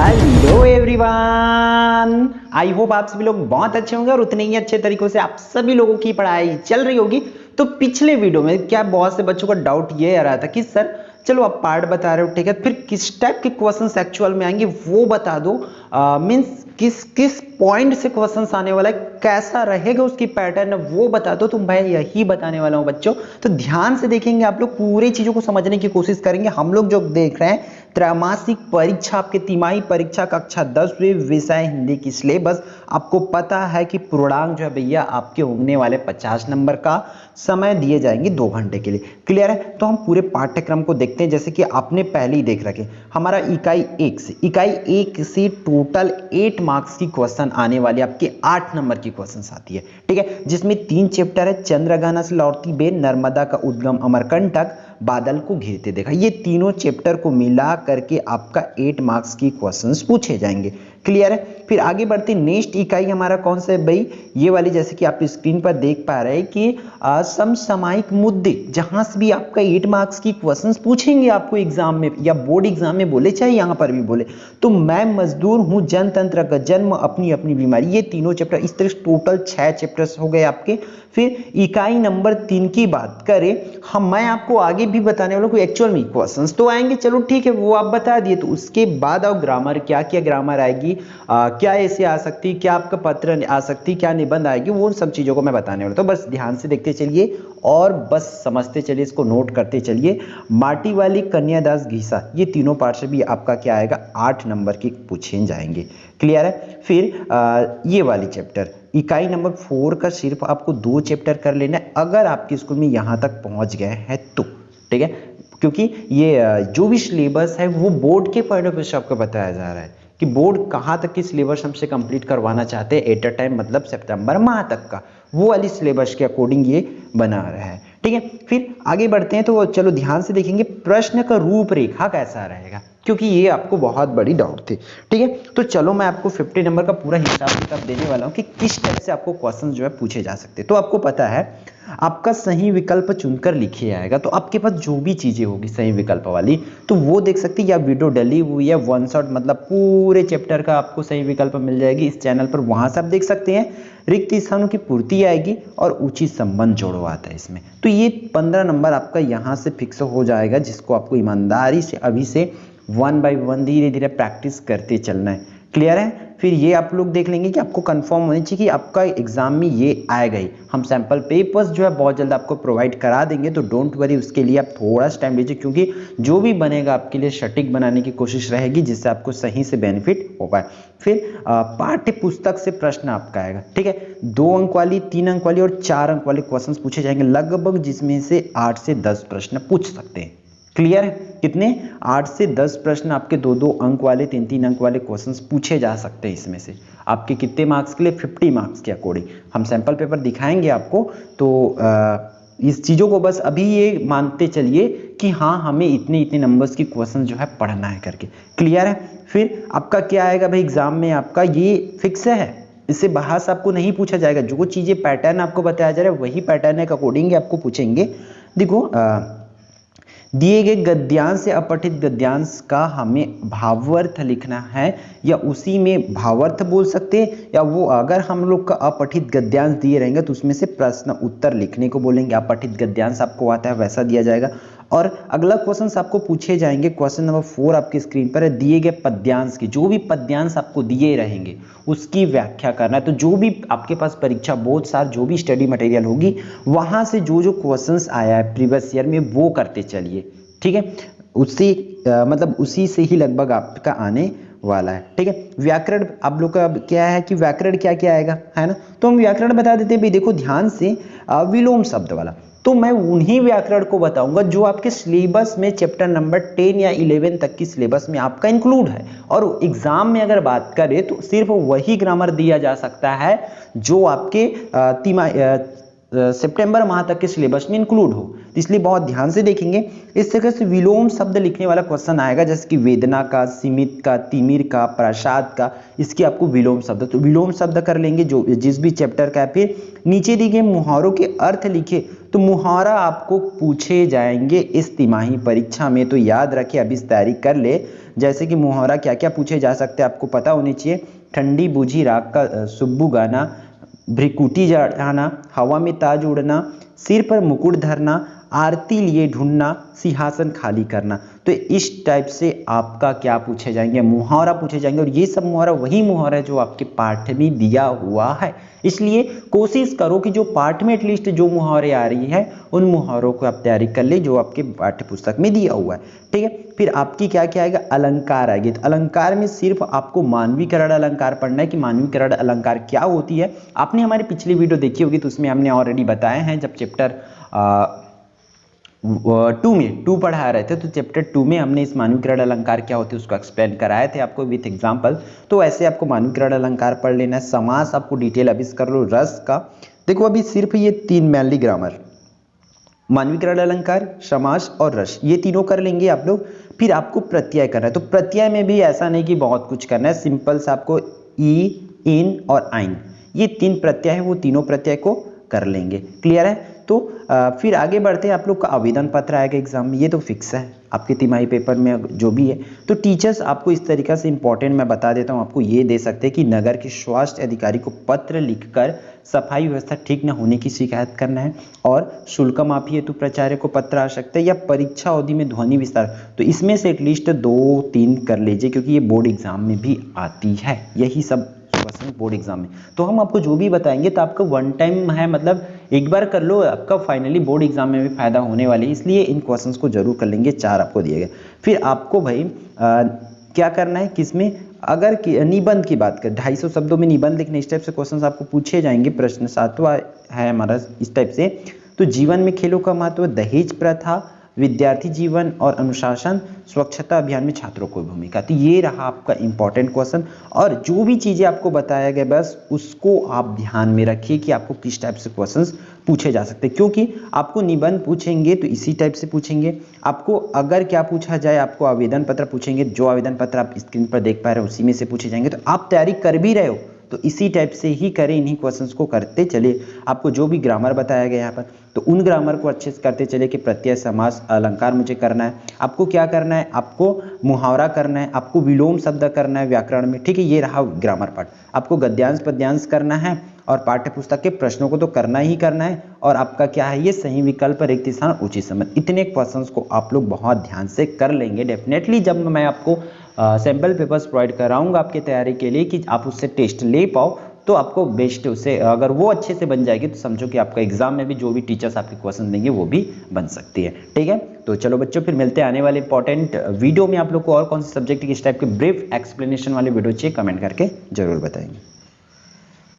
Hello everyone, I hope आप सभी लोग बहुत अच्छे होंगे और उतने ही अच्छे तरीकों से आप सभी लोगों की पढ़ाई चल रही होगी। तो पिछले वीडियो में क्या बहुत से बच्चों का डाउट ये आ रहा था कि सर चलो आप पार्ट बता रहे हो, ठीक है, फिर किस टाइप के क्वेश्चंस एक्चुअल में आएंगे वो बता दो। मींस किस किस पॉइंट से क्वेश्चंस आने वाला है, कैसा रहेगा उसकी पैटर्न वो बता दो। तो मैं यही बताने वाला हूं बच्चों, तो ध्यान से देखेंगे आप लोग, पूरी चीजों को समझने की कोशिश करेंगे। हम लोग जो देख रहे हैं त्रैमासिक परीक्षा, आपके तिमाही परीक्षा कक्षा 10वीं विषय हिंदी की सिलेबस, आपको पता है कि पूर्णांक जो है भैया आपके होने वाले 50 नंबर का समय दिए जाएंगे 2 घंटे के लिए। क्लियर है? तो हम पूरे पाठ्यक्रम को देखते हैं। जैसे कि आपने पहले ही देख रखे, हमारा इकाई 1 से टोटल 8 मार्क्स की क्वेश्चन आने वाली, आपके 8 नंबर की क्वेश्चन आती है, ठीक है, जिसमें 3 चैप्टर है, चंद्रगाना से लौटती बेन, नर्मदा का उद्गम, अमरकंटक, बादल को घेरते देखा। ये तीनों चैप्टर को मिला करके आपका 8 मार्क्स की क्वेश्चंस पूछे जाएंगे। क्लियर है? फिर आगे बढ़ते, नेक्स्ट इकाई हमारा कौन सा है भाई, ये वाली, जैसे कि आप स्क्रीन पर देख पा रहे हैं कि समसामयिक मुद्दे, जहां से भी आपका 8 मार्क्स की क्वेश्चंस पूछेंगे आपको एग्जाम में या बोर्ड एग्जाम में बोले चाहे यहां पर भी बोले, तो मैं मजदूर हूं, जनतंत्र का जन्म, अपनी अपनी बीमारी, ये तीनों चैप्टर, इस तरह टोटल 6 चैप्टर्स हो गए आपके। फिर इकाई नंबर 3 की बात करें, मैं आपको आगे भी बताने वाला हूं, एक्चुअल में क्वेश्चंस तो आएंगे, चलो ठीक है वो आप बता दिए। तो उसके बाद अब ग्रामर, क्या क्या ग्रामर आएगी, क्या ऐसे आ सकती, क्या आपका पत्र आ सकती, क्या निबंध आएगी, वो सब चीजों को मैं बताने वाला। तो बस ध्यान से देखते चलिए और बस समझते चलिए, इसको नोट करते चलिए। माटी वाली, कन्यादास, घीसा, ये तीनों पार्ट से भी आपका क्या आएगा, 8 नंबर की पूछे जाएंगे। क्लियर है? फिर ये वाली चैप्टर इकाई नंबर 4 का सिर्फ आपको 2 चैप्टर कर लेना है, अगर आपके स्कूल में यहां तक पहुंच गए हैं तो, ठीक है, क्योंकि ये जो भी सिलेबस है वो बोर्ड के पॉइंट ऑफ व्यू से आपको बताया जा रहा है कि बोर्ड कहां तक की सिलेबस हमसे कंप्लीट करवाना चाहते हैं एट अ टाइम, मतलब सितंबर माह तक का, वो वाली सिलेबस के अकॉर्डिंग ये बना रहा है, ठीक है। फिर आगे बढ़ते हैं, तो चलो ध्यान से देखेंगे प्रश्न का रूपरेखा कैसा रहेगा, क्योंकि ये आपको बहुत बड़ी डाउट थी, ठीक है। तो चलो मैं आपको 50 नंबर का पूरा हिसाब किताब देने वाला हूं कि किस टाइप से आपको क्वेश्चन जो है पूछे जा सकते हैं। तो आपको पता है आपका सही विकल्प चुनकर लिखिए आएगा, तो आपके पास जो भी चीजें होगी सही विकल्प वाली, तो वो देख सकते हैं, या वीडियो डली हुई है वन शॉट, मतलब पूरे चैप्टर का आपको सही विकल्प मिल जाएगी इस चैनल पर, वहां से आप देख सकते हैं। रिक्त स्थानों की पूर्ति आएगी और उचित संबंध जोड़ो आता है इसमें, तो ये 15 नंबर आपका यहाँ से फिक्स हो जाएगा, जिसको आपको ईमानदारी से अभी से 1 बाय 1 धीरे धीरे प्रैक्टिस करते चलना है। क्लियर है? फिर ये आप लोग देख लेंगे कि आपको कंफर्म होनी चाहिए कि आपका एग्जाम में ये आएगा ही। हम सैंपल पेपर्स जो है बहुत जल्द आपको प्रोवाइड करा देंगे, तो डोंट वरी, उसके लिए आप थोड़ा सा टाइम लीजिए, क्योंकि जो भी बनेगा आपके लिए सटीक बनाने की कोशिश रहेगी, जिससे आपको सही से बेनिफिट हो पाए। फिर पाठ्य पुस्तक से प्रश्न आपका आएगा, ठीक है, 2 अंक वाली, 3 अंक वाली और 4 अंक वाले क्वेश्चन पूछे जाएंगे लगभग, जिसमें से 8 से 10 प्रश्न पूछ सकते हैं। क्लियर है? कितने? 8 से 10 प्रश्न आपके 2-2 अंक वाले, 3-3 अंक वाले क्वेश्चंस पूछे जा सकते हैं इसमें से। आपके कितने मार्क्स के लिए? 50 मार्क्स के अकॉर्डिंग हम सैंपल पेपर दिखाएंगे आपको, तो इस चीज़ों को बस अभी ये मानते चलिए कि हाँ हमें इतने इतने नंबर्स की क्वेश्चन जो है पढ़ना है करके। क्लियर है? फिर आपका क्या आएगा भाई एग्जाम में, आपका ये फिक्स है, इससे बाहर से आपको नहीं पूछा जाएगा। जो चीज़ें पैटर्न आपको बताया जा रहा है वही पैटर्न के अकॉर्डिंग आपको पूछेंगे। देखो दिए गए गद्यांश या अपठित गद्यांश का हमें भावार्थ लिखना है, या उसी में भावार्थ बोल सकते हैं, या वो अगर हम लोग का अपठित गद्यांश दिए रहेंगे तो उसमें से प्रश्न उत्तर लिखने को बोलेंगे। अपठित गद्यांश आपको आता है वैसा दिया जाएगा। और अगला क्वेश्चन आपको पूछे जाएंगे, क्वेश्चन नंबर 4 आपकी स्क्रीन पर है, दिए गए पद्यांश की, जो भी पद्यांश आपको दिए रहेंगे उसकी व्याख्या करना है। तो जो भी आपके पास परीक्षा बोर्ड सार जो भी स्टडी मटेरियल होगी, वहां से जो जो क्वेश्चंस आया है प्रीवियस ईयर में वो करते चलिए, ठीक है। उससे मतलब उसी से ही लगभग आपका आने वाला है, ठीक है। व्याकरण आप लोग का क्या है कि व्याकरण क्या क्या आएगा, है ना, तो हम व्याकरण बता देते हैं भाई। देखो ध्यान से, विलोम शब्द वाला, तो मैं उन्हीं व्याकरण को बताऊंगा जो आपके सिलेबस में चैप्टर नंबर 10 या 11 तक की सिलेबस में आपका इंक्लूड है। और एग्जाम में अगर बात करें तो सिर्फ वही ग्रामर दिया जा सकता है जो आपके सितंबर माह तक के सिलेबस में इंक्लूड हो, इसलिए बहुत ध्यान से देखेंगे। इस तरह से विलोम शब्द लिखने वाला क्वेश्चन आएगा, जैसे कि वेदना का, सीमित का, तिमिर का, प्रसाद का, इसके आपको विलोम शब्द, तो विलोम शब्द कर लेंगे जो जिस भी चैप्टर का। फिर नीचे दिए गए मुहावरों के अर्थ लिखे, तो मुहावरा आपको पूछे जाएंगे इस तिमाही परीक्षा में, तो याद रखिए, अभी तैयारी कर ले। जैसे कि मुहावरा क्या क्या पूछे जा सकते हैं आपको पता होनी चाहिए। ठंडी बूझी राख का सुब्बू गाना, भ्रिकुटी चढ़ाना, हवा में ताज उड़ना, सिर पर मुकुट धरना, आरती लिए ढूंढना, सिंहासन खाली करना। तो इस टाइप से आपका क्या पूछे जाएंगे, मुहावरा पूछे जाएंगे। और ये सब मुहावरा वही मुहावरा है जो आपके पाठ में दिया हुआ है। इसलिए कोशिश करो कि जो पाठ में एटलीस्ट जो मुहावरे आ रही है उन मुहावरों को आप तैयारी कर ले जो आपके पाठ्य पुस्तक में दिया हुआ है। ठीक है, फिर आपकी क्या क्या आएगा, अलंकार आएगी। तो अलंकार में सिर्फ आपको मानवीकरण अलंकार पढ़ना है कि मानवीकरण अलंकार क्या होती है। आपने हमारी पिछली वीडियो देखी होगी तो उसमें हमने ऑलरेडी बताए हैं, जब चैप्टर 2 पढ़ा रहे थे तो चैप्टर 2 में हमने इस मानवीकरण अलंकार क्या होती है उसको एक्सप्लेन कराए थे आपको विथ एग्जांपल। तो ऐसे आपको मानवीकरण अलंकार पढ़ लेना है। समास आपको डिटेल अभी कर लो। रस का देखो अभी सिर्फ ये 3 मैनली ग्रामर, मानवीकरण अलंकार, समास और रस, ये तीनों कर लेंगे आप लोग। फिर आपको प्रत्यय करना है। तो प्रत्यय में भी ऐसा नहीं कि बहुत कुछ करना है, सिंपल से आपको ई, इन और आइन, ये 3 प्रत्यय है वो तीनों प्रत्यय को कर लेंगे। क्लियर है। तो फिर आगे बढ़ते हैं। आप लोग का आवेदन पत्र आएगा एग्जाम में, ये तो फिक्स है आपके तिमाही पेपर में जो भी है। तो टीचर्स आपको इस तरीका से इंपॉर्टेंट मैं बता देता हूँ आपको, ये दे सकते हैं कि नगर के स्वास्थ्य अधिकारी को पत्र लिखकर सफाई व्यवस्था ठीक न होने की शिकायत करना है, और शुल्क माफी हेतु प्राचार्य को पत्र आ सकता है, या परीक्षा अवधि में ध्वनि विस्तार। तो इसमें से एटलीस्ट 2-3 कर लीजिए क्योंकि ये बोर्ड एग्जाम में भी आती है, यही सब क्वेश्चन बोर्ड एग्जाम में। तो हम आपको जो भी बताएंगे तो आपका वन टाइम है, मतलब एक बार कर लो, आपका फाइनली बोर्ड एग्जाम में भी फायदा होने वाली है, इसलिए इन क्वेश्चंस को जरूर कर लेंगे। 4 आपको दिए गए। फिर आपको भाई क्या करना है, किसमें, अगर निबंध की बात करें 250 शब्दों में निबंध लिखने, इस टाइप से क्वेश्चंस आपको पूछे जाएंगे। प्रश्न 7वां है हमारा इस टाइप से। तो जीवन में खेलों का महत्व, दहेज प्रथा, विद्यार्थी जीवन और अनुशासन, स्वच्छता अभियान में छात्रों की भूमिका। तो ये रहा आपका इंपॉर्टेंट क्वेश्चन। और जो भी चीजें आपको बताया गया बस उसको आप ध्यान में रखिए कि आपको किस टाइप से क्वेश्चंस पूछे जा सकते हैं, क्योंकि आपको निबंध पूछेंगे तो इसी टाइप से पूछेंगे। आपको अगर क्या पूछा जाए, आपको आवेदन पत्र पूछेंगे, जो आवेदन पत्र आप स्क्रीन पर देख पा रहे हो उसी में से पूछे जाएंगे। तो आप तैयारी कर भी रहे हो तो इसी टाइप से ही करें, इन्हीं क्वेश्चंस को करते चलिए। आपको जो भी ग्रामर बताया गया यहाँ पर तो उन ग्रामर को अच्छे से करते चलिए कि प्रत्यय, समास, अलंकार मुझे करना है। आपको क्या करना है, आपको मुहावरा करना है, आपको विलोम शब्द करना है व्याकरण में। ठीक है, ये रहा ग्रामर पार्ट। आपको गद्यांश पद्यांश करना है और पाठ्य पुस्तक के प्रश्नों को तो करना ही करना है। और आपका क्या है, ये सही विकल्प, रिक्त स्थान, उचित समय, इतने क्वेश्चंस को आप लोग बहुत ध्यान से कर लेंगे। डेफिनेटली जब मैं आपको सैंपल पेपर्स प्रोवाइड कराऊंगा आपकी तैयारी के लिए कि आप उससे टेस्ट ले पाओ, तो आपको बेस्ट उससे अगर वो अच्छे से बन जाएगी तो समझो कि आपका एग्जाम में भी जो भी टीचर्स आपके क्वेश्चन देंगे वो भी बन सकती है। ठीक है, तो चलो बच्चों फिर मिलते हैं आने वाले इंपॉर्टेंट वीडियो में। आप लोग को और कौन से सब्जेक्ट की इस टाइप के ब्रीफ एक्सप्लेनेशन वाले वीडियो चाहिए कमेंट करके जरूर बताएंगे।